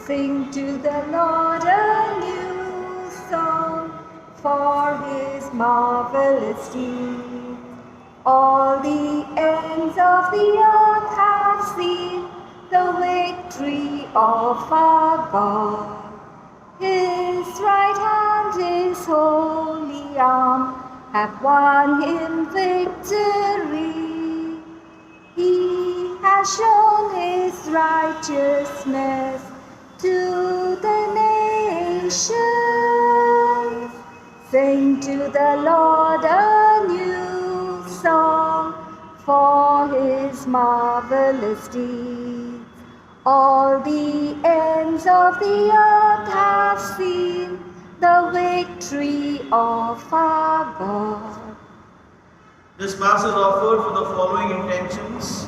Sing to the Lord a new song for his marvelous deeds. All the ends of the earth have seen the victory of our God. His right hand, his holy arm have won him victory. He has shown his righteousness to the nations. Sing to the Lord a new song for his marvelous deeds. All the ends of the earth have seen the victory of our God. This Mass is offered for the following intentions.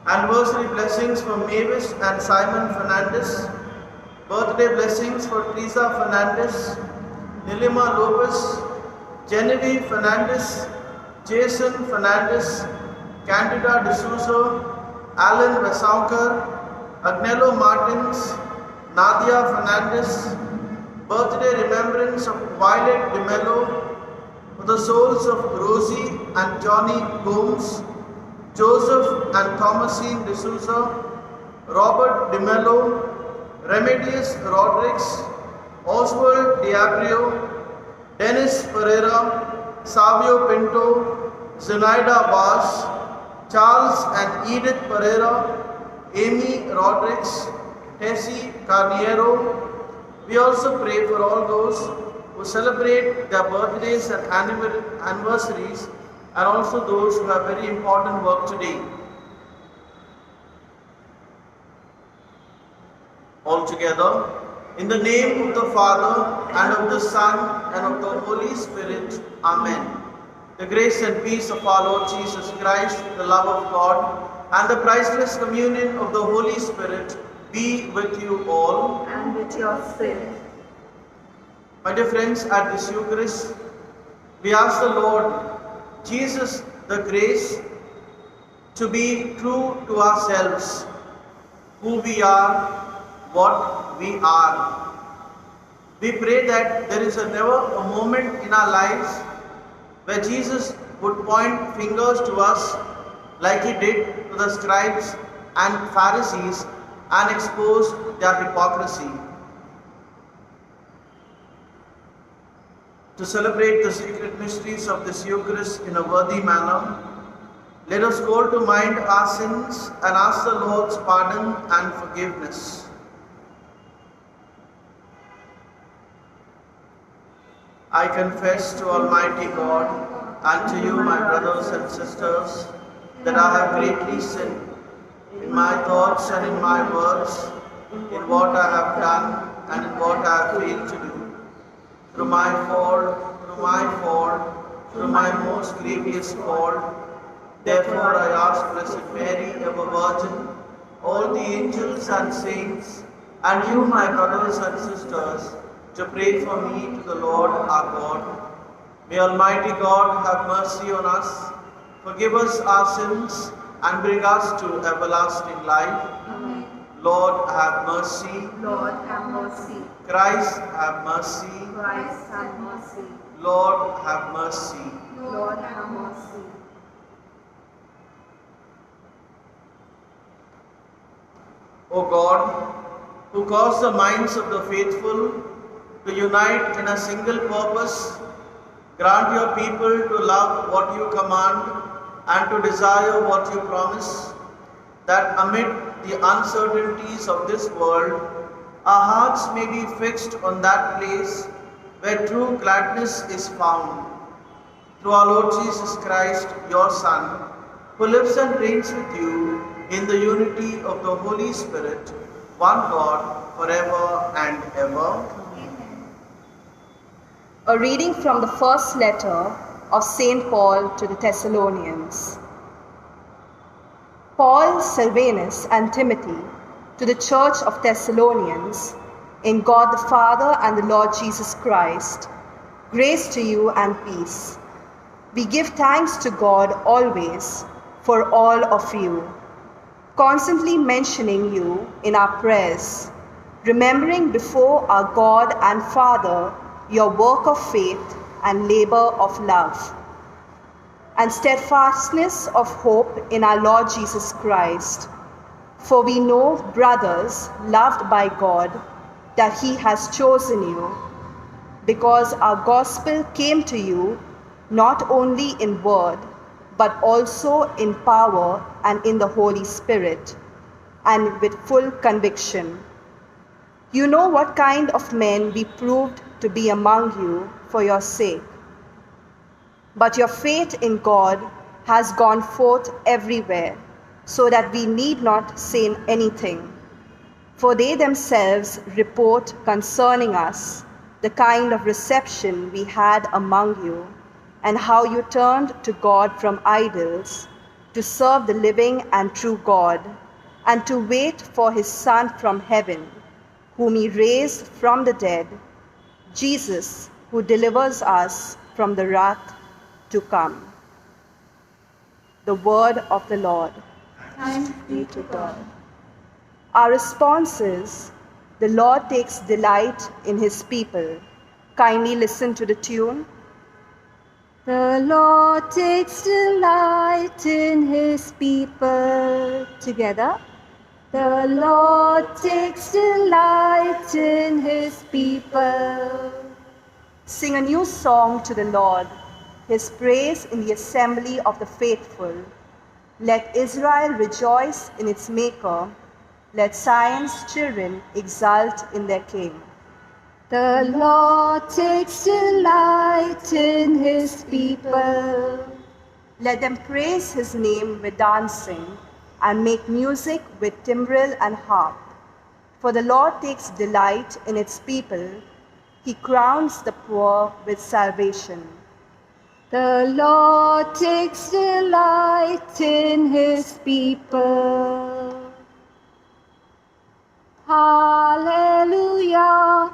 Anniversary blessings for Mavis and Simon Fernandez. Birthday blessings for Teresa Fernandez, Nilima Lopez, Genevieve Fernandez, Jason Fernandez, Candida D'Souza, Alan Vesaukar, Agnello Martins, Nadia Fernandez. Birthday remembrance of Violet De Mello, for the souls of Rosie and Johnny Gomes, Joseph and Thomasine D'Souza, Robert De Mello, Remedios Rodriguez, Oswald Diabrio, Dennis Pereira, Savio Pinto, Zenaida Vaz, Charles and Edith Pereira, Amy Rodriguez, Tessie Carniero. We also pray for all those who celebrate their birthdays and anniversaries, and also those who have very important work today. All together, in the name of the Father, and of the Son, and of the Holy Spirit. Amen. The grace and peace of our Lord Jesus Christ, the love of God, and the priceless communion of the Holy Spirit be with you all. And with your spirit. My dear friends, at this Eucharist, we ask the Lord Jesus the grace to be true to ourselves, who we are, what we are. We pray that there is never a moment in our lives where Jesus would point fingers to us like he did to the scribes and Pharisees and expose their hypocrisy. To celebrate the sacred mysteries of this Eucharist in a worthy manner, let us call to mind our sins and ask the Lord's pardon and forgiveness. I confess to Almighty God and to you, my brothers and sisters, that I have greatly sinned in my thoughts and in my words, in what I have done and in what I have failed to do. Through my fault, through my most grievous fault. Therefore I ask Blessed Mary, ever Virgin, all the angels and saints, and you, my brothers and sisters, to pray for me to the Lord our God. May Almighty God have mercy on us, forgive us our sins, and bring us to everlasting life. Amen. Lord, have mercy. Lord, have mercy. Christ, have mercy. Christ, have mercy. Lord, have mercy. Lord, have mercy. O God, who cause the minds of the faithful to unite in a single purpose, grant your people to love what you command and to desire what you promise, that amid the uncertainties of this world, our hearts may be fixed on that place where true gladness is found. Through our Lord Jesus Christ, your Son, who lives and reigns with you in the unity of the Holy Spirit, one God, forever and ever. Amen. A reading from the first letter of St. Paul to the Thessalonians. Paul, Silvanus, and Timothy, to the Church of Thessalonians, in God the Father and the Lord Jesus Christ, grace to you and peace. We give thanks to God always for all of you, constantly mentioning you in our prayers, remembering before our God and Father your work of faith and labor of love, and steadfastness of hope in our Lord Jesus Christ. For we know, brothers, loved by God, that He has chosen you, because our gospel came to you not only in word, but also in power and in the Holy Spirit, and with full conviction. You know what kind of men we proved to be among you for your sake. But your faith in God has gone forth everywhere, so that we need not say anything. For they themselves report concerning us the kind of reception we had among you, and how you turned to God from idols to serve the living and true God, and to wait for His Son from heaven, whom He raised from the dead, Jesus, who delivers us from the wrath to come. The word of the Lord. Thanks be to God. Our response is, the Lord takes delight in His people. Kindly listen to the tune. The Lord takes delight in His people. Together. The Lord takes delight in His people. Sing a new song to the Lord, His praise in the assembly of the faithful. Let Israel rejoice in its Maker. Let Zion's children exult in their King. The Lord takes delight in His people. Let them praise His name with dancing, and make music with timbrel and harp. For the Lord takes delight in its people. He crowns the poor with salvation. The Lord takes delight in His people. Hallelujah,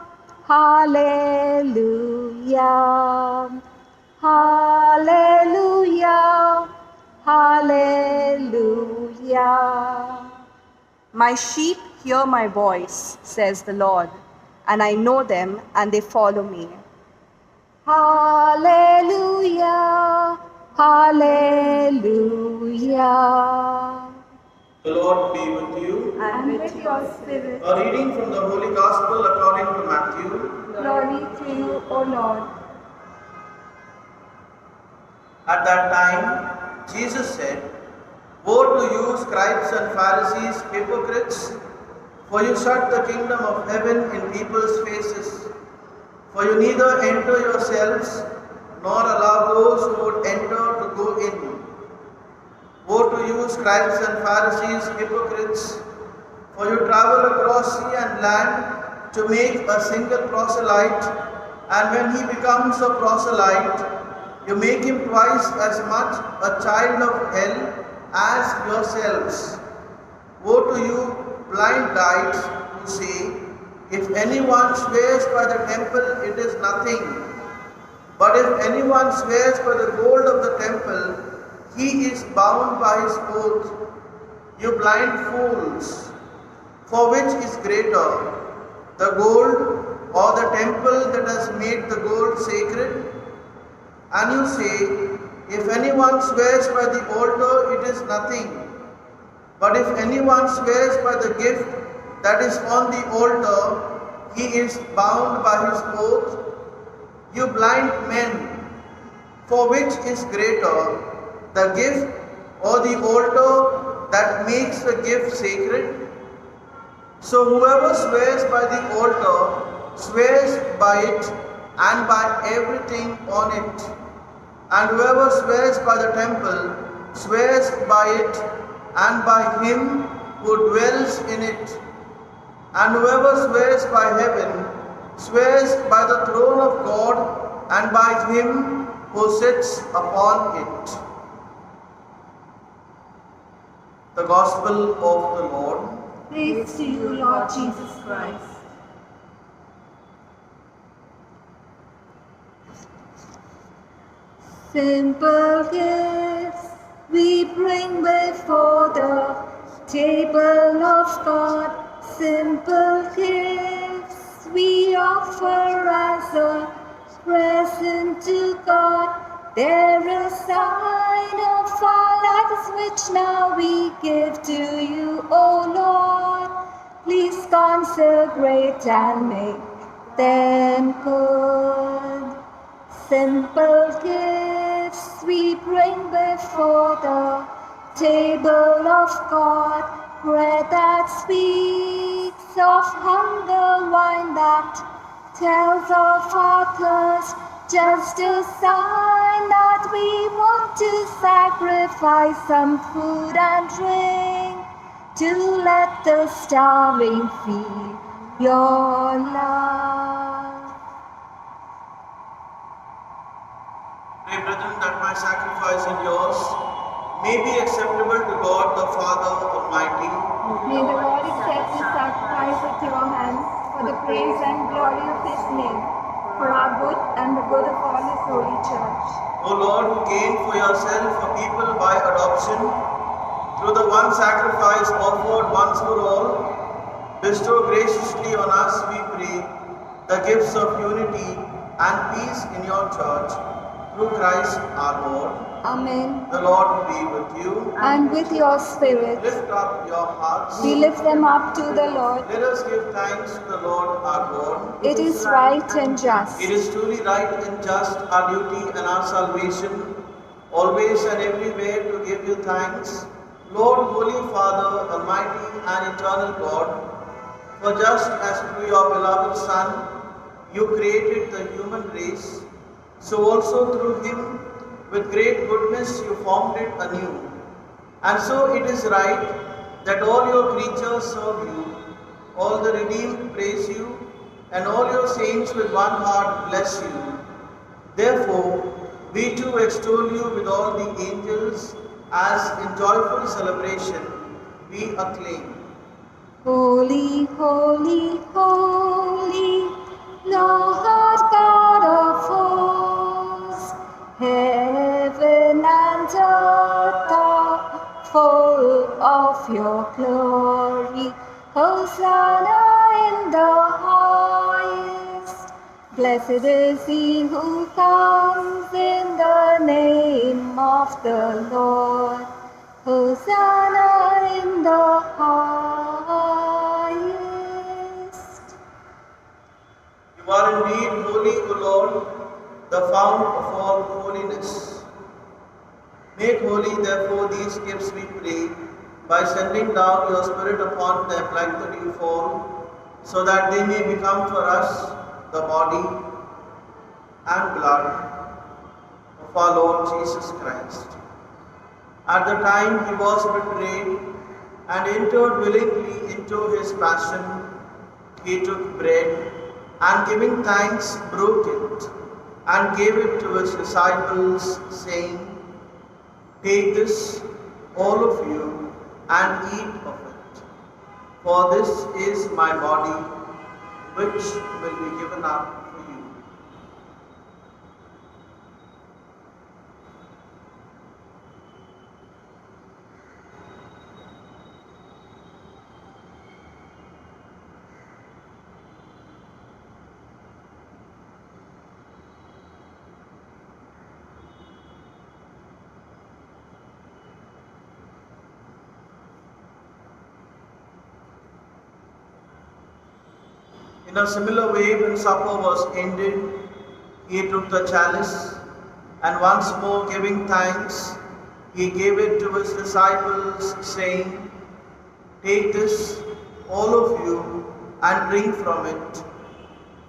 hallelujah, hallelujah, hallelujah. My sheep hear my voice, says the Lord, and I know them, and they follow me. Hallelujah, hallelujah. The Lord be with you. And with your spirit, A reading from the Holy Gospel according to Matthew. glory to you, O Lord. At that time, Jesus said, Woe to you, scribes and Pharisees, hypocrites, for you shut the kingdom of heaven in people's faces. For you neither enter yourselves, nor allow those who would enter to go in. Woe to you, scribes and Pharisees, hypocrites, for you travel across sea and land to make a single proselyte, and when he becomes a proselyte, you make him twice as much a child of hell as yourselves. Woe to you, blind guides, who say, if anyone swears by the temple, it is nothing. But if anyone swears by the gold of the temple, he is bound by his oath. You blind fools, for which is greater, the gold or the temple that has made the gold sacred? And you say, if anyone swears by the altar, it is nothing. But if anyone swears by the gift that is on the altar, he is bound by his oath. You blind men, for which is greater, the gift or the altar that makes the gift sacred? So whoever swears by the altar swears by it and by everything on it. And whoever swears by the temple swears by it and by him who dwells in it. And whoever swears by heaven swears by the throne of God and by him who sits upon it. The Gospel of the Lord. Praise to you, Lord Jesus Christ. Simple gifts we bring before the table of God. Simple gifts There is sign of our lives which now we give to you, O Lord. Please consecrate and make them good. Simple gifts we bring before the table of God, bread that speaks of hunger, wine that tells of our thirst, just a sign that we want to sacrifice some food and drink to let the starving feel your love. Pray, brethren, that my sacrifice and yours may be acceptable to God the Father Almighty. May the Lord accept the sacrifice at your hands for the praise and glory of his name, for our good and the good of all his holy church. O Lord, who gained for yourself a people by adoption, through the one sacrifice offered once for all, bestow graciously on us, we pray, the gifts of unity and peace in your church, through Christ our Lord. Amen. The Lord be with you. And with your spirit, Lift up your hearts. we lift them up to the Lord. Let us give thanks to the Lord our God. It is right and just. It is truly right and just, our duty and our salvation, always and everywhere to give you thanks, Lord, Holy Father, Almighty and Eternal God, for just as through your beloved Son you created the human race, so also through him with great goodness you formed it anew. And so it is right that all your creatures serve you, all the redeemed praise you, and all your saints with one heart bless you. Therefore, we too extol you with all the angels, as in joyful celebration we acclaim. Holy, holy, holy, Lord God of hosts, heaven and earth are full of your glory. Hosanna in the highest. Blessed is he who comes in the name of the Lord. Hosanna in the highest. You are indeed holy, O Lord, the fount of all holiness. Make holy, therefore, these gifts, we pray, by sending down your Spirit upon them like the dewfall, so that they may become for us the body and blood of our Lord Jesus Christ. At the time he was betrayed and entered willingly into his passion, he took bread and giving thanks broke it and gave it to his disciples, saying, "Take this, all of you, and eat of it, for this is my body, which will be given up for you." In a similar way, when supper was ended, he took the chalice, and once more giving thanks, he gave it to his disciples, saying, "Take this, all of you, and drink from it,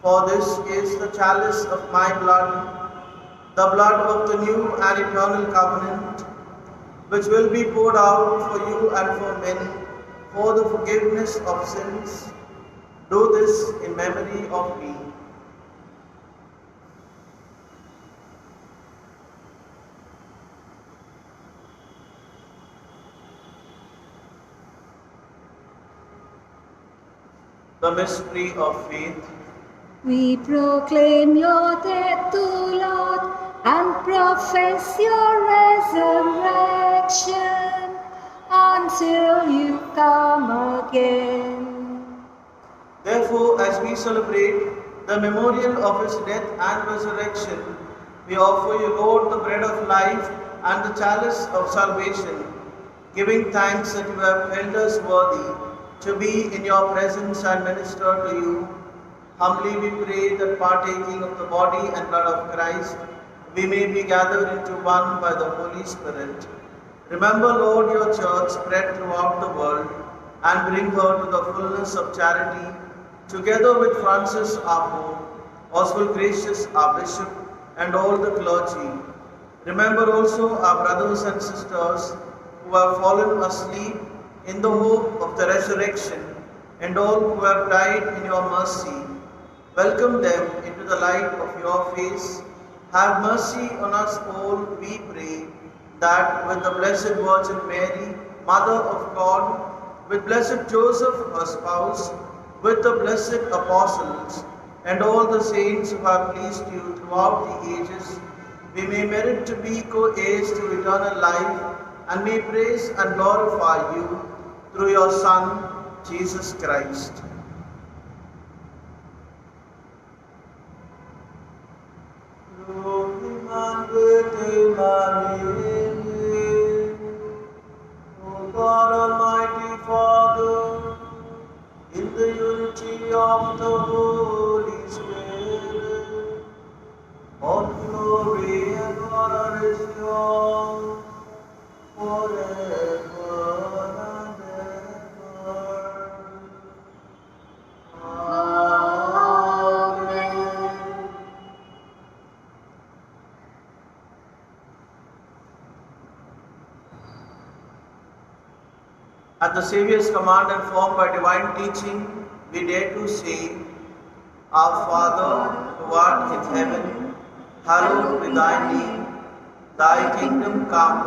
for this is the chalice of my blood, the blood of the new and eternal covenant, which will be poured out for you and for many, for the forgiveness of sins. Do this in memory of me." The mystery of faith. We proclaim your death, O Lord, and profess your resurrection until you come again. Therefore, as we celebrate the memorial of his death and resurrection, We offer you, Lord, the bread of life and the chalice of salvation, giving thanks that you have held us worthy to be in your presence and minister to you. Humbly we pray that partaking of the body and blood of Christ, we may be gathered into one by the Holy Spirit. Remember, Lord, your church spread throughout the world and bring her to the fullness of charity, together with Francis our Pope, Oswald Gracious our Bishop, and all the clergy. Remember also our brothers and sisters who have fallen asleep in the hope of the resurrection, and all who have died in your mercy. Welcome them into the light of your face. Have mercy on us all, we pray, that with the Blessed Virgin Mary, Mother of God, with blessed Joseph, her spouse, with the blessed apostles, and all the saints who have pleased you throughout the ages, we may merit to be co-heirs to eternal life, and may praise and glorify you through your Son, Jesus Christ. Through him and with him and in him, O God Almighty Father, in the unity of the Holy Spirit, all glory and honor is yours forever and ever. Amen. At the Saviour's command and formed by divine teaching, we dare to say, Our Father, who art in heaven, hallowed be thy name. Thy kingdom come,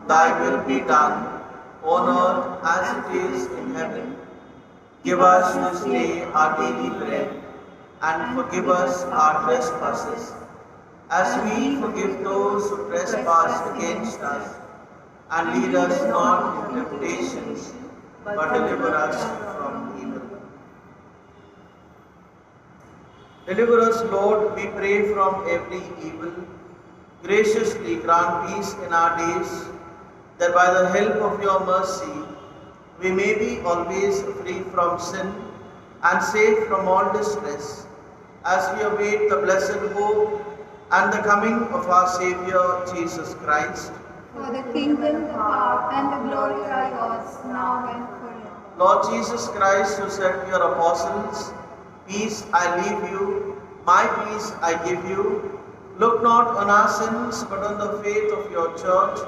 thy will be done, on earth as it is in heaven. Give us this day our daily bread, and forgive us our trespasses, as we forgive those who trespass against us. And lead us not into temptation, but deliver us from evil. Deliver us, Lord, we pray, from every evil. Graciously grant peace in our days, that by the help of your mercy we may be always free from sin and safe from all distress, as we await the blessed hope and the coming of our Saviour Jesus Christ. For the kingdom, the power, and the glory are yours, now and forever. Lord Jesus Christ, who said to your apostles, Peace I leave you, my peace I give you, look not on our sins, but on the faith of your church,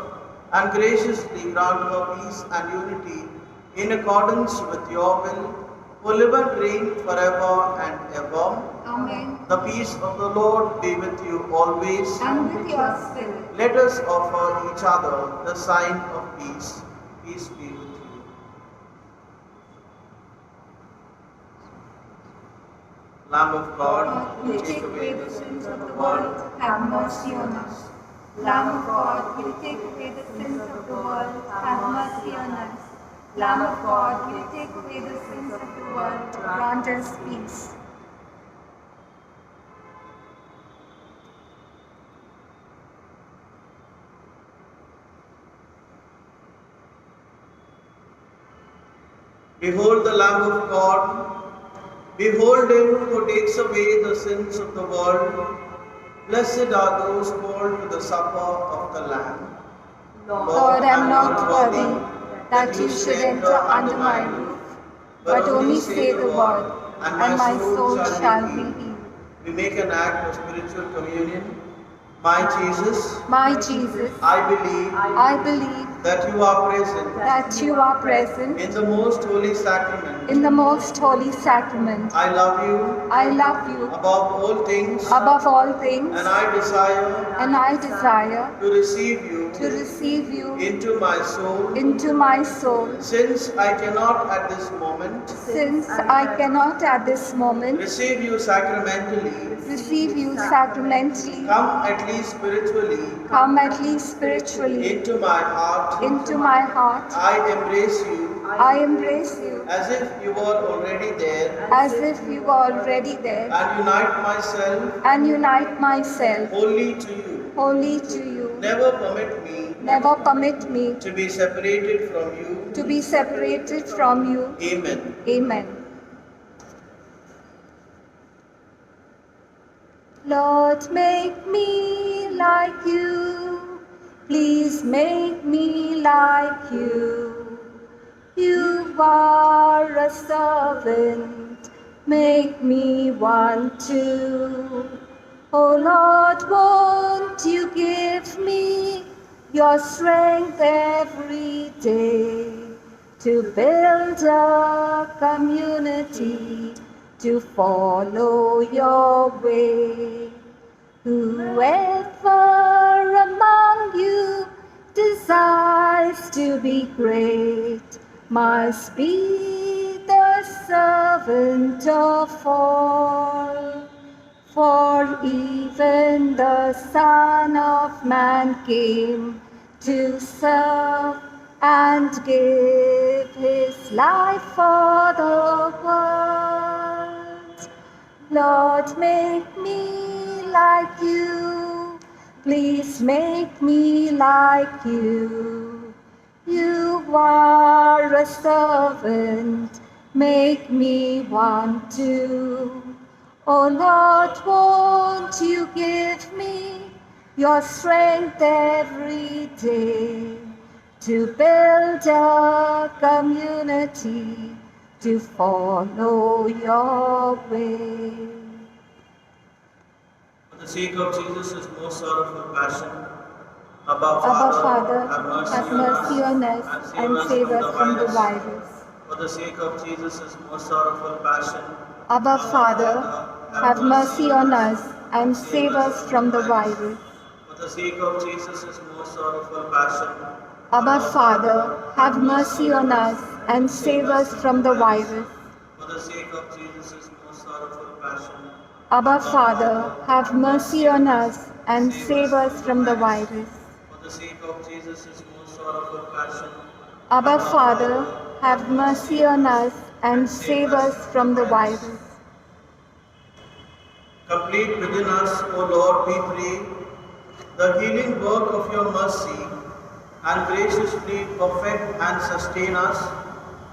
and graciously grant her peace and unity in accordance with your will, who live and reign forever and ever. Amen. The peace of the Lord be with you always. And with your spirit. Let us offer each other the sign of peace. Peace be with you. Lamb of God, You take away the sins of the world, have mercy on us. Lamb of God, you take away the sins of the world, have mercy on us. Lamb of God, you take away the sins of the world, grant us peace. Behold the Lamb of God. Behold him who takes away the sins of the world. Blessed are those called to the supper of the Lamb. Lord, I am not worthy that you should enter under my roof, but only say the word, and my soul shall be healed. We make an act of spiritual communion. My Jesus, I believe that you are present in the most holy sacrament. In the most holy sacrament, I love you above all things, and I desire to receive you into my soul, since I cannot at this moment receive you sacramentally. Come at least spiritually into my heart. I embrace you as if you were already there, and unite myself wholly to you. wholly to you. Never permit me Never permit me to be separated from you. to be separated from you. Amen. Amen. Lord, make me like you. Please make me like you. You are a servant. Make me one too. Oh Lord, won't you give me your strength every day to build a community to follow your way. Whoever among you desires to be great must be the servant of all. For even the Son of Man came to serve and give his life for the world. Lord, make me like you. Please make me like you. You are a servant. Make me one too. Oh Lord, won't you give me your strength every day to build a community to follow your way. For the sake of Jesus' most sorrowful passion, Abba Abba Father, Father, have mercy on us and save us from the virus. For the sake of Jesus' most sorrowful passion, Abba Father, have mercy on us and save us from the virus. For the sake of Jesus' most sorrowful passion, Abba Father, have mercy on us and save us from the virus. for the sake of Jesus' most sorrowful passion, Abba Father, have mercy on us and save us from the virus. for the sake of Jesus' most sorrowful passion, Abba Father, have mercy on us and save us from the virus. complete within us, O Lord, we pray, the healing work of your mercy, and graciously perfect and sustain us,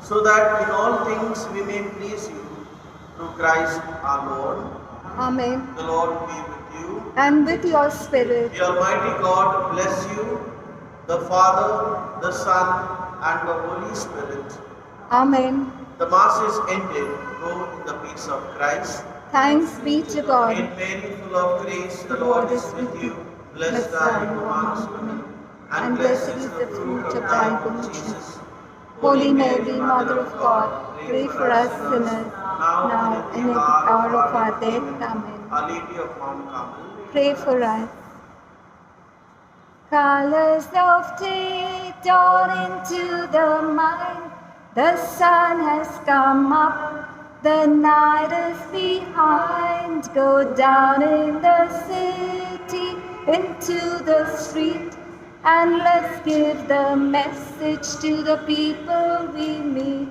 so that in all things we may please you, through Christ our Lord. Amen. The Lord be with you. And with your spirit. The Almighty God bless you, the Father, the Son, and the Holy Spirit. Amen. The Mass is ended. Go in the peace of Christ. Thanks be to God. Hail Mary, full of grace, the Lord is with you. Blessed are you amongst women, and blessed is the fruit of thy womb, Jesus. Holy Mary, Mother of God, pray for us sinners, now and at the hour of our death. Amen. Our Lady of Mount Carmel, Pray for us. Colors of day dawn into the mind. The sun has come up, the night is behind. Go down in the city, into the street, and let's give the message to the people we meet.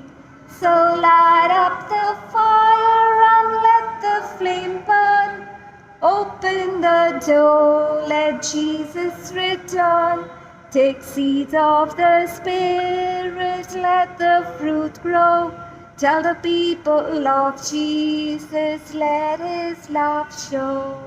So light up the fire and let the flame burn. Open the door, let Jesus return. Take seeds of the Spirit, let the fruit grow. Tell the people of Jesus, let his love show.